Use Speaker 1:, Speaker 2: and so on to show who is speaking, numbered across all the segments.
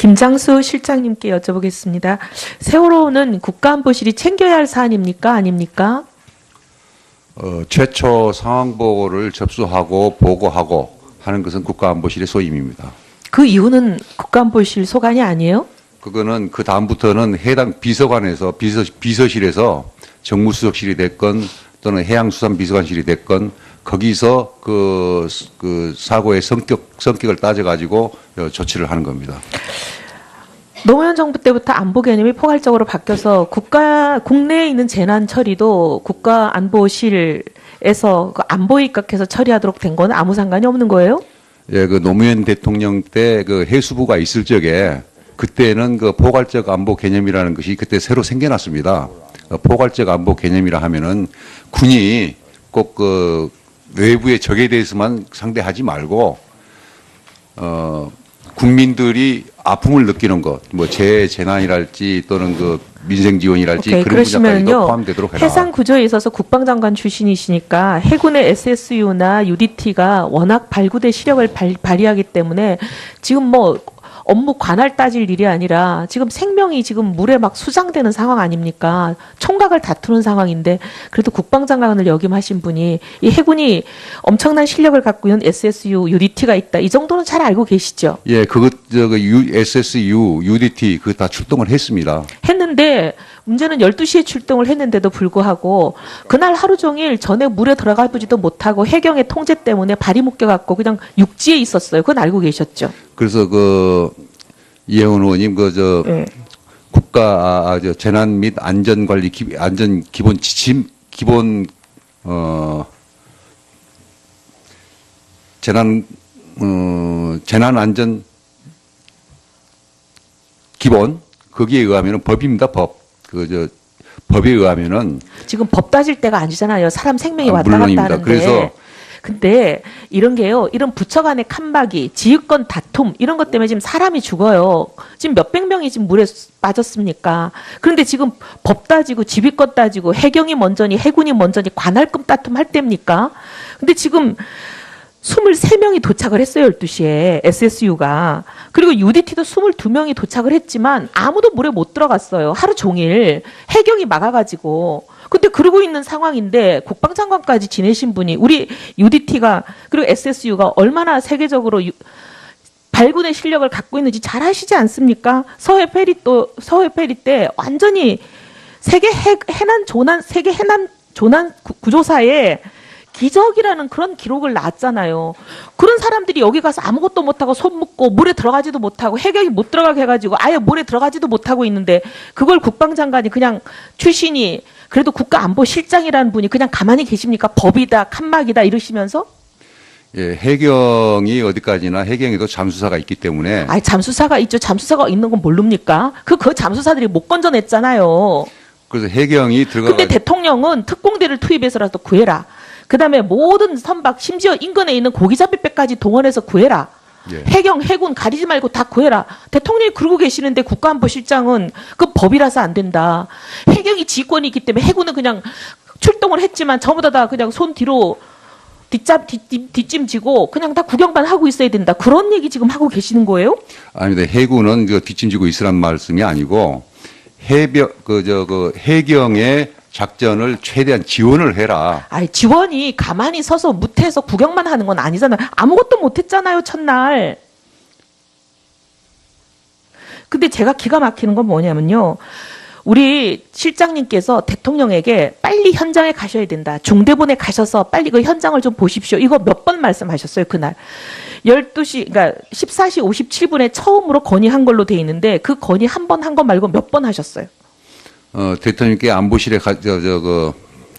Speaker 1: 김장수 실장님께 여쭤보겠습니다. 세월호는 국가안보실이 챙겨야 할 사안입니까? 아닙니까?
Speaker 2: 최초 상황 보고를 접수하고 보고하고 하는 것은 국가안보실의 소임입니다.
Speaker 1: 그 이유는 국가안보실 소관이 아니에요?
Speaker 2: 그거는 그 다음부터는 해당 비서관에서 비서실에서 정무수석실이 됐건 또는 해양수산비서관실이 됐건 거기서 그 사고의 성격을 따져가지고 조치를 하는 겁니다.
Speaker 1: 노무현 정부 때부터 안보 개념이 포괄적으로 바뀌어서 국내에 있는 재난 처리도 국가안보실에서 그 안보에 입각해서 처리하도록 된 건 아무 상관이 없는 거예요?
Speaker 2: 예, 그 노무현 대통령 때 그 해수부가 있을 적에 그때는 그 포괄적 안보 개념이라는 것이 그때 새로 생겨났습니다. 포괄적 안보 개념이라 하면은 군이 꼭 그 외부의 적에 대해서만 상대하지 말고 국민들이 아픔을 느끼는 것, 뭐 재난이랄지 또는 그 민생 지원이랄지 그런 분야까지도 포함되도록 해라.
Speaker 1: 해상 구조에 있어서 국방장관 출신이시니까 해군의 SSU나 UDT가 워낙 발구대 시력을 발휘하기 때문에 지금 뭐 업무 관할 따질 일이 아니라 지금 생명이 지금 물에 막 수장되는 상황 아닙니까? 총각을 다투는 상황인데 그래도 국방장관을 역임하신 분이 이 해군이 엄청난 실력을 갖고 있는 SSU, UDT가 있다. 이 정도는 잘 알고 계시죠?
Speaker 2: 예, SSU, UDT 그 다 출동을 했습니다.
Speaker 1: 했는데 문제는 12시에 출동을 했는데도 불구하고 그날 하루 종일 전에 물에 들어가 보지도 못하고 해경의 통제 때문에 발이 묶여갖고 그냥 육지에 있었어요. 그건 알고 계셨죠?
Speaker 2: 그래서 이혜원 의원님 네. 국가 재난 및 안전 기본 지침 재난 안전 기본 거기에 의하면은 법입니다. 법에 의하면은
Speaker 1: 지금 법 따질 때가 아니잖아요. 사람 생명이 왔다
Speaker 2: 물론입니다.
Speaker 1: 갔다 하는데.
Speaker 2: 그래서
Speaker 1: 근데 이런 게요. 이런 부처 간의 칸막이, 지휘권 다툼 이런 것 때문에 지금 사람이 죽어요. 지금 몇백 명이 지금 물에 빠졌습니까? 그런데 지금 법 따지고 지휘권 따지고 해경이 먼저니 해군이 먼저니 관할급 다툼 할 때입니까? 근데 지금 23명이 도착을 했어요. 12시에 SSU가. 그리고 UDT도 22명이 도착을 했지만 아무도 물에 못 들어갔어요. 하루 종일 해경이 막아가지고. 근데 그러고 있는 상황인데 국방장관까지 지내신 분이 우리 UDT가 그리고 SSU가 얼마나 세계적으로 발군의 실력을 갖고 있는지 잘 아시지 않습니까? 서해 페리 때 완전히 세계 해난 조난 구조사에 기적이라는 그런 기록을 낳았잖아요. 그런 사람들이 여기 가서 아무것도 못하고 손 묶고 물에 들어가지도 못하고 해경이 못 들어가게 해가지고 아예 물에 들어가지도 못하고 있는데 그걸 국방장관이 그냥 출신이 그래도 국가안보실장이라는 분이 그냥 가만히 계십니까? 법이다, 칸막이다 이러시면서?
Speaker 2: 예, 해경이 어디까지나 해경에도 잠수사가 있기 때문에.
Speaker 1: 아니 잠수사가 있죠. 잠수사가 있는 건 모릅니까? 그 잠수사들이 못 건져냈잖아요.
Speaker 2: 그래서 해경이 들어가.
Speaker 1: 근데 대통령은 특공대를 투입해서라도 구해라. 그다음에 모든 선박 심지어 인근에 있는 고기잡이배까지 동원해서 구해라. 예. 해경, 해군 가리지 말고 다 구해라. 대통령이 그러고 계시는데 국가안보실장은 그 법이라서 안 된다. 해경이 지휘권이 있기 때문에 해군은 그냥 출동을 했지만 전부 다 그냥 손 뒤로 뒷짐지고 그냥 다 구경만 하고 있어야 된다. 그런 얘기 지금 하고 계시는 거예요?
Speaker 2: 아닙니다. 해군은 뒷짐지고 있으란 말씀이 아니고 해경의 작전을 최대한 지원을 해라.
Speaker 1: 아니, 지원이 가만히 서서 무태해서 구경만 하는 건 아니잖아요. 아무것도 못했잖아요, 첫날. 근데 제가 기가 막히는 건 뭐냐면요. 우리 실장님께서 대통령에게 빨리 현장에 가셔야 된다. 중대본에 가셔서 빨리 그 현장을 좀 보십시오. 이거 몇 번 말씀하셨어요, 그날. 12시, 그러니까 14시 57분에 처음으로 건의한 걸로 돼 있는데 그 건의 한 번 한 거 말고 몇 번 하셨어요?
Speaker 2: 대통령께 안보실에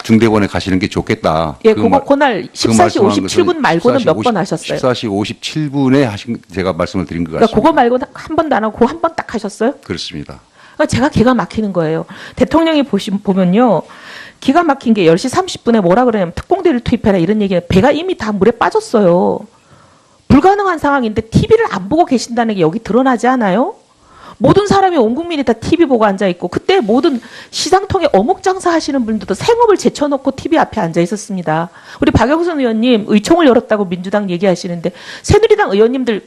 Speaker 2: 중대본에 가시는 게 좋겠다.
Speaker 1: 예, 그날 14시 57분 말고는 몇 번 하셨어요?
Speaker 2: 14시 57분에 제가 말씀을 드린 것 같습니다.
Speaker 1: 그러니까 그거 말고는 한 번도 안 하고 한 번 딱 하셨어요?
Speaker 2: 그렇습니다.
Speaker 1: 그러니까 제가 기가 막히는 거예요. 대통령이 보면요. 기가 막힌 게 10시 30분에 뭐라 그러냐면 특공대를 투입해라 이런 얘기는 배가 이미 다 물에 빠졌어요. 불가능한 상황인데 TV를 안 보고 계신다는 게 여기 드러나지 않아요? 모든 사람이 온 국민이 다 TV 보고 앉아 있고 그때 모든 시장통에 어묵 장사하시는 분들도 생업을 제쳐놓고 TV 앞에 앉아 있었습니다. 우리 박영선 의원님 의총을 열었다고 민주당 얘기하시는데 새누리당 의원님들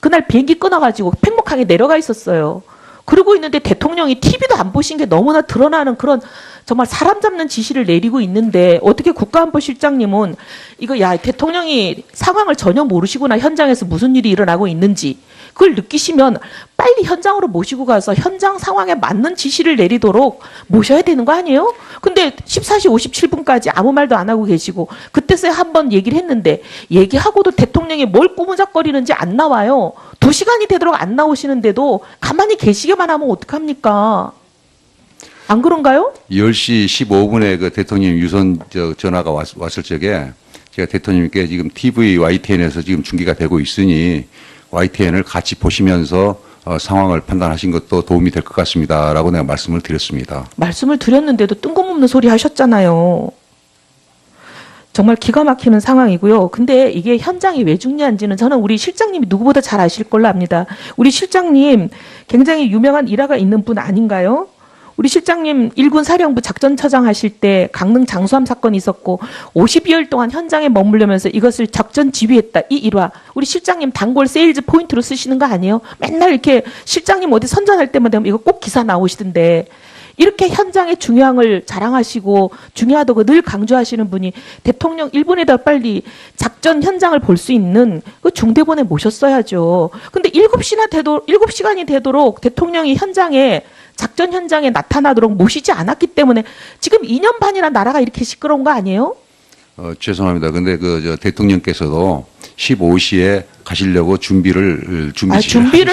Speaker 1: 그날 비행기 끊어가지고 팽목항에 내려가 있었어요. 그러고 있는데 대통령이 TV도 안 보신 게 너무나 드러나는 그런 정말 사람 잡는 지시를 내리고 있는데 어떻게 국가안보실장님은 이거 야 대통령이 상황을 전혀 모르시구나 현장에서 무슨 일이 일어나고 있는지 그걸 느끼시면 빨리 현장으로 모시고 가서 현장 상황에 맞는 지시를 내리도록 모셔야 되는 거 아니에요? 근데 14시 57분까지 아무 말도 안 하고 계시고 그때서야 한번 얘기를 했는데 얘기하고도 대통령이 뭘 꾸무작거리는지 안 나와요. 2시간이 되도록 안 나오시는데도 가만히 계시게만 하면 어떡합니까? 안 그런가요?
Speaker 2: 10시 15분에 그 대통령 유선 전화가 왔을 적에 제가 대통령님께 지금 TV YTN에서 지금 중계가 되고 있으니 YTN을 같이 보시면서 상황을 판단하신 것도 도움이 될 것 같습니다라고 내가 말씀을 드렸습니다.
Speaker 1: 말씀을 드렸는데도 뜬금없는 소리 하셨잖아요. 정말 기가 막히는 상황이고요. 근데 이게 현장이 왜 중요한지는 저는 우리 실장님이 누구보다 잘 아실 걸로 압니다. 우리 실장님 굉장히 유명한 일화가 있는 분 아닌가요? 우리 실장님 일군 사령부 작전처장 하실 때 강릉 장수함 사건이 있었고 50여일 동안 현장에 머물려면서 이것을 작전 지휘했다. 이 일화. 우리 실장님 단골 세일즈 포인트로 쓰시는 거 아니에요? 맨날 이렇게 실장님 어디 선전할 때마다 이거 꼭 기사 나오시던데 이렇게 현장의 중요함을 자랑하시고 중요하다고 늘 강조하시는 분이 대통령 일본에다 빨리 작전 현장을 볼 수 있는 그 중대본에 모셨어야죠. 근데 7시간이 되도록 대통령이 현장에 작전 현장에 나타나도록 모시지 않았기 때문에 지금 2년 반이나 나라가 이렇게 시끄러운 거 아니에요?
Speaker 2: 죄송합니다. 근데 대통령께서도 15시에 가시려고 준비를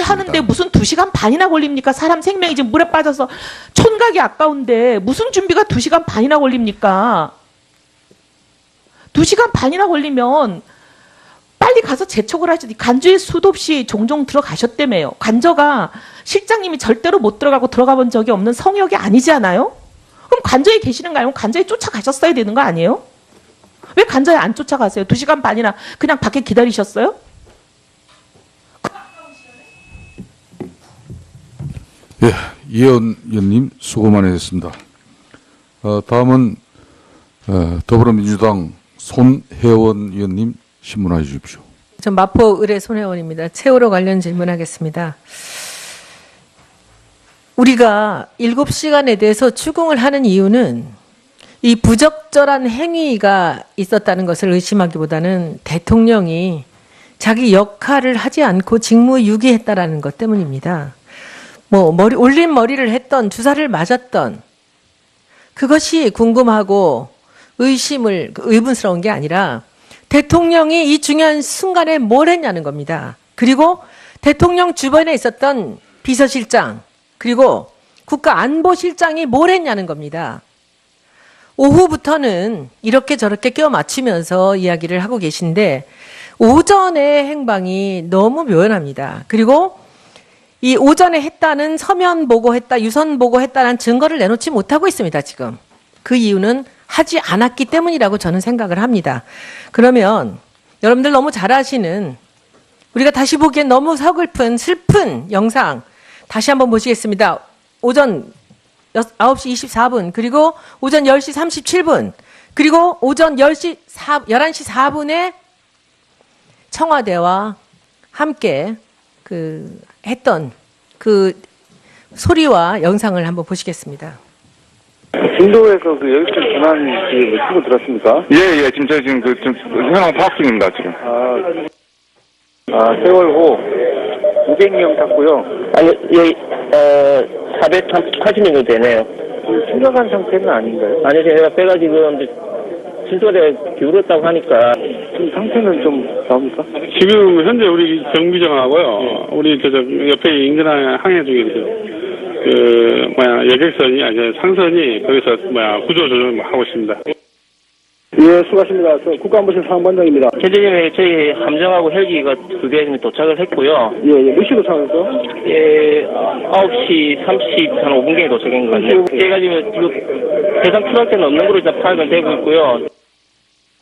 Speaker 1: 하는데 무슨 2시간 반이나 걸립니까? 사람 생명이 지금 물에 빠져서 촌각이 아까운데 무슨 준비가 2시간 반이나 걸립니까? 2시간 반이나 걸리면 빨리 가서 재촉을 하시지. 간주에 수도 없이 종종 들어가셨다며요. 관저가 실장님이 절대로 못 들어가고 들어가 본 적이 없는 성역이 아니지 않아요? 그럼 관저에 계시는 거 아니면 관저에 쫓아가셨어야 되는 거 아니에요? 왜 관저에 안 쫓아가세요? 2시간 반이나 그냥 밖에 기다리셨어요?
Speaker 3: 예, 이혜원 의원님 수고 많으셨습니다. 다음은 더불어민주당 손혜원 의원님 신문해 주십시오.
Speaker 4: 전 마포 의뢰 손혜원입니다. 세월호 관련 질문하겠습니다. 우리가 7시간에 대해서 추궁을 하는 이유는 이 부적절한 행위가 있었다는 것을 의심하기보다는 대통령이 자기 역할을 하지 않고 직무유기했다라는 것 때문입니다. 올린 머리를 했던, 주사를 맞았던, 그것이 궁금하고 의문스러운 게 아니라 대통령이 이 중요한 순간에 뭘 했냐는 겁니다. 그리고 대통령 주변에 있었던 비서실장, 그리고 국가안보실장이 뭘 했냐는 겁니다. 오후부터는 이렇게 저렇게 껴 맞추면서 이야기를 하고 계신데 오전의 행방이 너무 묘연합니다. 그리고 이 오전에 했다는 서면 보고했다, 유선 보고했다는 증거를 내놓지 못하고 있습니다, 지금. 그 이유는 하지 않았기 때문이라고 저는 생각을 합니다. 그러면 여러분들 너무 잘 아시는 우리가 다시 보기엔 너무 서글픈 슬픈 영상 다시 한번 보시겠습니다. 오전 9시 24분 그리고 오전 10시 37분 그리고 오전 11시 4분에 청와대와 함께 했던 그 소리와 영상을 한번 보시겠습니다.
Speaker 5: 진도에서 여객선 전환 신고 들었습니까?
Speaker 6: 예, 지금 저희 현황 파악 중입니다, 지금.
Speaker 5: 세월호 200명 탔고요.
Speaker 7: 아니, 480명 정도 되네요.
Speaker 5: 심각한 상태는 아닌가요?
Speaker 7: 아니, 제가 배가 지금 진도에 기울었다고 하니까.
Speaker 5: 지금 상태는 좀 나옵니까?
Speaker 6: 지금 현재 우리 경비정하고요, 우리 옆에 인근항에 항해 중에 있어요. 여객선이, 상선이 거기서 구조 조정하고 있습니다.
Speaker 5: 예, 수고하십니다. 저 국가안보실 상황반장입니다.
Speaker 7: 현재 저희 함정하고 헬기가 2개 도착을 했고요.
Speaker 5: 예, 몇 시 도착했어요?
Speaker 7: 9시 35분경에 도착한 것 같네요. 제가 지금 해상 트럭대는 없는 걸로 일단 파악은 되고 있고요.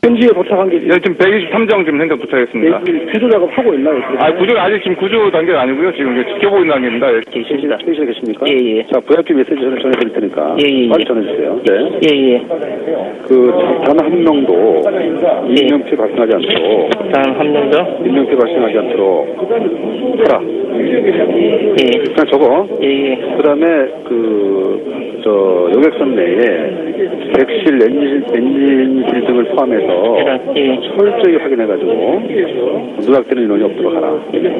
Speaker 5: 현지에 도착한 게
Speaker 8: 네, 지금 123정 지금 현장 도착했습니다.
Speaker 5: 구조 작업 하고 있나요?
Speaker 8: 구조 아직 지금 구조 단계가 아니고요. 지금 이제 지켜보고 있는 단계입니다.
Speaker 5: 계십니다. 계십니까?
Speaker 7: 예, 예.
Speaker 5: 자, VIP 메시지 전해드릴 테니까
Speaker 7: 예, 예,
Speaker 5: 빨리
Speaker 7: 예.
Speaker 5: 전해주세요. 네.
Speaker 7: 예, 예.
Speaker 5: 단 한 명도 인명피 발생하지 않도록
Speaker 7: 단 한 명 더?
Speaker 5: 인명피 발생하지 않도록 하라.
Speaker 7: 예.
Speaker 5: 그냥 적어.
Speaker 7: 예, 예.
Speaker 5: 그다음에 여객선 내에 객실, 엔진실 등을 포함해서
Speaker 7: 예.
Speaker 5: 철저히 확인해가지고 누락되는 인원이 없도록 하라.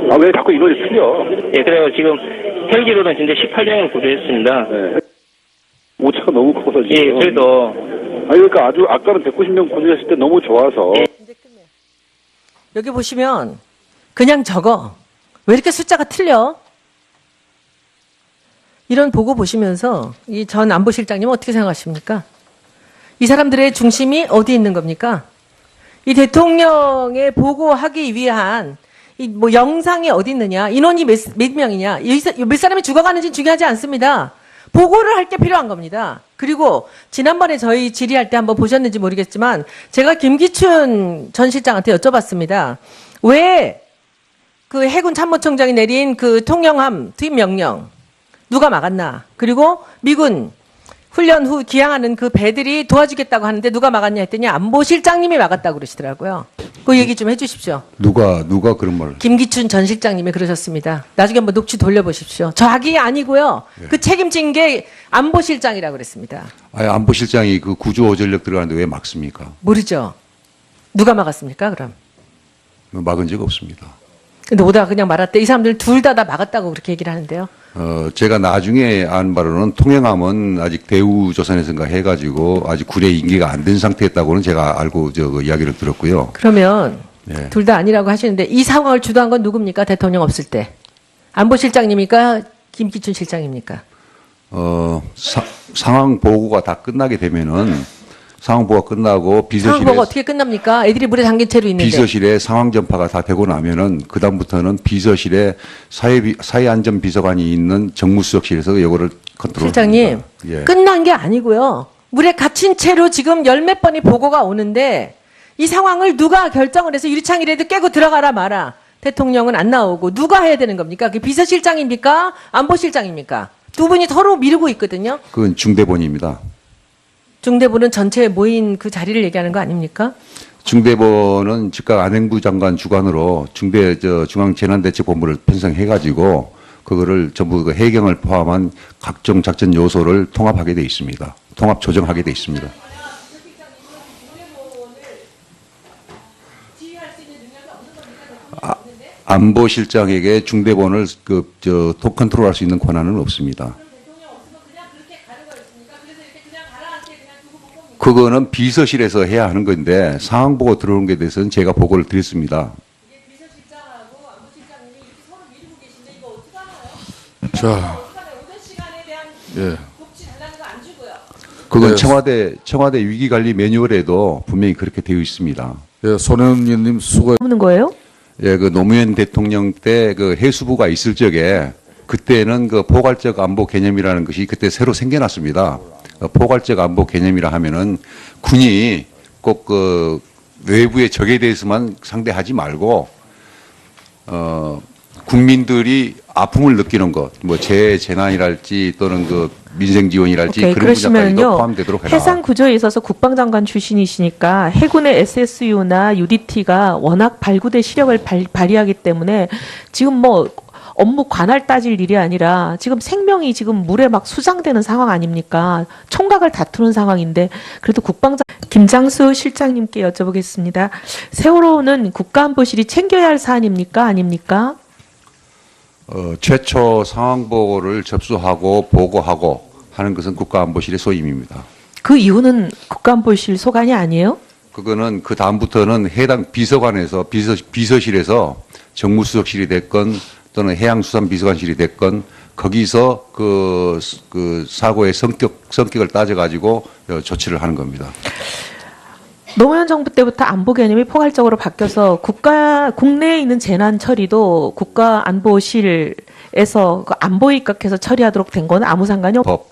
Speaker 5: 아, 왜 자꾸 인원이 틀려?
Speaker 7: 예, 그래요. 지금 헬기로는 현재 18명을 구조했습니다.
Speaker 5: 네. 오차가 너무 커서 지금.
Speaker 7: 예, 그래도
Speaker 5: 아니, 그러니까 아까는 190명 구조했을 때 너무 좋아서.
Speaker 4: 여기 보시면 그냥 적어. 왜 이렇게 숫자가 틀려? 이런 보고 보시면서 이 전 안보실장님 어떻게 생각하십니까? 이 사람들의 중심이 어디 있는 겁니까? 이 대통령에 보고하기 위한 이 뭐 영상이 어디 있느냐? 인원이 몇 명이냐? 몇 사람이 죽어가는지 중요하지 않습니다. 보고를 할 게 필요한 겁니다. 그리고 지난번에 저희 질의할 때 한번 보셨는지 모르겠지만 제가 김기춘 전 실장한테 여쭤봤습니다. 왜 그 해군 참모총장이 내린 그 통영함 투입 명령 누가 막았나? 그리고 미군 훈련 후 기항하는 그 배들이 도와주겠다고 하는데 누가 막았냐 했더니 안보실장님이 막았다고 그러시더라고요. 그 얘기 좀 해주십시오.
Speaker 2: 누가 그런 말을?
Speaker 4: 김기춘 전 실장님이 그러셨습니다. 나중에 한번 녹취 돌려보십시오. 저기 아니고요. 그 책임진 게 안보실장이라고 그랬습니다.
Speaker 2: 아니, 안보실장이 그 구조 전력 들어가는데 왜 막습니까?
Speaker 4: 모르죠. 누가 막았습니까? 그럼.
Speaker 2: 막은 적 없습니다.
Speaker 4: 근데 오다가 그냥 말았대. 이 사람들 둘 다 막았다고 그렇게 얘기를 하는데요.
Speaker 2: 제가 나중에 안 바로는 통영함은 아직 대우조선에선가 해가지고 아직 구례 인계가 안 된 상태였다고는 제가 알고 이야기를 들었고요.
Speaker 4: 그러면
Speaker 2: 네.
Speaker 4: 둘 다 아니라고 하시는데 이 상황을 주도한 건 누굽니까? 대통령 없을 때. 안보실장님입니까? 김기춘 실장입니까?
Speaker 2: 상황 보고가 다 끝나게 되면은 상황 보고가 끝나고
Speaker 4: 상황 보고가 어떻게 끝납니까? 애들이 물에 잠긴 채로 있는데.
Speaker 2: 비서실에 상황 전파가 다 되고 나면은 그 다음부터는 비서실에 사회안전비서관이 있는 정무수석실에서 이거를 컨트롤.
Speaker 4: 실장님,
Speaker 2: 예.
Speaker 4: 끝난 게 아니고요. 물에 갇힌 채로 지금 열 몇 번이 보고가 오는데 이 상황을 누가 결정을 해서 유리창이라도 깨고 들어가라 마라. 대통령은 안 나오고 누가 해야 되는 겁니까? 그게 비서실장입니까? 안보실장입니까? 두 분이 서로 미루고 있거든요.
Speaker 2: 그건 중대본입니다.
Speaker 4: 중대본은 전체에 모인 그 자리를 얘기하는 거 아닙니까?
Speaker 2: 중대본은 즉각 안행부 장관 주관으로 중앙재난대책본부를 편성해가지고 그거를 전부 그 해경을 포함한 각종 작전 요소를 통합하게 돼 있습니다. 통합 조정하게 돼 있습니다. 안보실장에게 중대본을 톱 컨트롤할 수 있는 권한은 없습니다. 그거는 비서실에서 해야 하는 건데 상황 보고 들어오는 것에 대해서는 제가 보고를 드렸습니다.
Speaker 3: 자, 예.
Speaker 2: 그건
Speaker 3: 네.
Speaker 2: 청와대 위기관리 매뉴얼에도 분명히 그렇게 되어 있습니다.
Speaker 3: 예, 손혜원님 수고.
Speaker 1: 없는 거예요?
Speaker 2: 예, 그 노무현 대통령 때 그 해수부가 있을 적에 그때는 그 포괄적 안보 개념이라는 것이 그때 새로 생겨났습니다. 포괄적 안보 개념이라 하면은 군이 꼭 그 외부의 적에 대해서만 상대하지 말고 국민들이 아픔을 느끼는 것, 뭐 재난이랄지 또는 그 민생 지원이랄지
Speaker 1: 오케이,
Speaker 2: 그런 분야까지도
Speaker 1: 그러시면요.
Speaker 2: 포함되도록 해라.
Speaker 1: 해상 구조에 있어서 국방장관 출신이시니까 해군의 SSU나 UDT가 워낙 발구대 시력을 발휘하기 때문에 지금 뭐 업무 관할 따질 일이 아니라 지금 생명이 지금 물에 막 수장되는 상황 아닙니까? 총각을 다투는 상황인데 그래도 국방장 김장수 실장님께 여쭤보겠습니다. 세월호는 국가안보실이 챙겨야 할 사안입니까? 아닙니까?
Speaker 2: 최초 상황 보고를 접수하고 보고하고 하는 것은 국가안보실의 소임입니다.
Speaker 1: 그 이유는 국가안보실 소관이 아니에요?
Speaker 2: 그거는 그 다음부터는 해당 비서관에서 비서실에서 정무수석실이 됐건 또는 해양수산비서관실이 됐건 거기서 그 사고의 성격을 따져가지고 조치를 하는 겁니다.
Speaker 1: 노무현 정부 때부터 안보 개념이 포괄적으로 바뀌어서 국내에 있는 재난 처리도 국가안보실에서 그 안보에 입각해서 처리하도록 된 건 아무 상관이 없.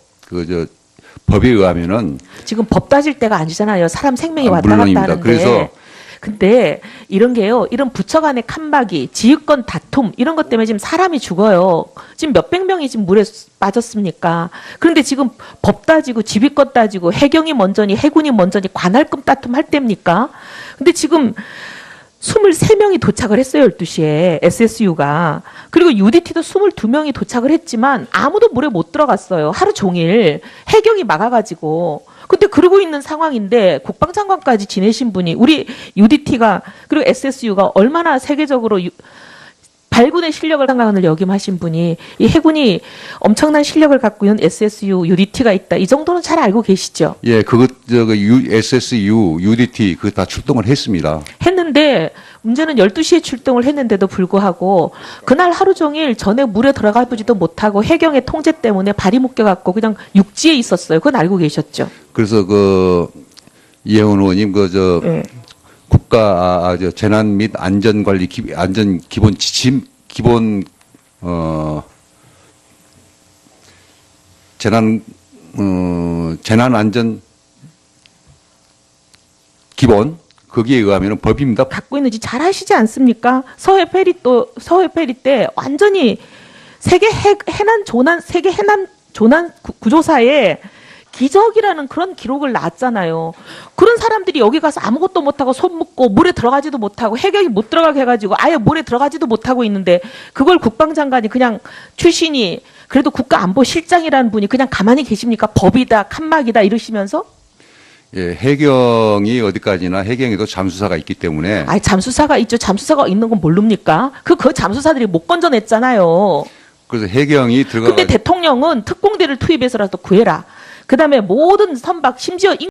Speaker 2: 법에 의하면은
Speaker 1: 지금 법 따질 때가 아니잖아요. 사람 생명이 왔다 갔다
Speaker 2: 물론입니다.
Speaker 1: 하는데.
Speaker 2: 그래서
Speaker 1: 근데 이런 게요. 이런 부처 간의 칸막이, 지휘권 다툼 이런 것 때문에 지금 사람이 죽어요. 지금 몇백 명이 지금 물에 빠졌습니까? 그런데 지금 법 따지고 지휘권 따지고 해경이 먼저니 해군이 먼저니 관할급 다툼 할 때입니까? 근데 지금 23명이 도착을 했어요. 12시에 SSU가. 그리고 UDT도 22명이 도착을 했지만 아무도 물에 못 들어갔어요. 하루 종일 해경이 막아가지고. 근데 그러고 있는 상황인데 국방장관까지 지내신 분이 우리 UDT가 그리고 SSU가 얼마나 세계적으로 발군의 실력을 상관을 역임하신 분이 이 해군이 엄청난 실력을 갖고 있는 SSU, UDT가 있다. 이 정도는 잘 알고 계시죠?
Speaker 2: 예, SSU, UDT 그거 다 출동을 했습니다.
Speaker 1: 했는데 문제는 12시에 출동을 했는데도 불구하고 그날 하루 종일 전에 물에 들어가 보지도 못하고 해경의 통제 때문에 발이 묶여갖고 그냥 육지에 있었어요. 그건 알고 계셨죠?
Speaker 2: 그래서 이혜원 의원님
Speaker 1: 네.
Speaker 2: 국가 재난 및 안전관리 안전 기본 지침 재난 안전 기본 거기에 의하면 법입니다.
Speaker 1: 갖고 있는지 잘 아시지 않습니까? 서해 페리 때 완전히 세계 해난 조난 구조사에 기적이라는 그런 기록을 놨잖아요. 그런 사람들이 여기 가서 아무것도 못하고 손 묶고 물에 들어가지도 못하고 해경이 못 들어가게 해가지고 아예 물에 들어가지도 못하고 있는데 그걸 국방장관이 그냥 출신이 그래도 국가안보실장이라는 분이 그냥 가만히 계십니까? 법이다, 칸막이다 이러시면서?
Speaker 2: 예, 해경이 어디까지나 해경에도 잠수사가 있기 때문에
Speaker 1: 아니 잠수사가 있죠. 잠수사가 있는 건 모릅니까? 그 잠수사들이 못 건져냈잖아요.
Speaker 2: 그래서 해경이 들어가
Speaker 1: 근데 대통령은 특공대를 투입해서라도 구해라. 그다음에 모든 선박 심지어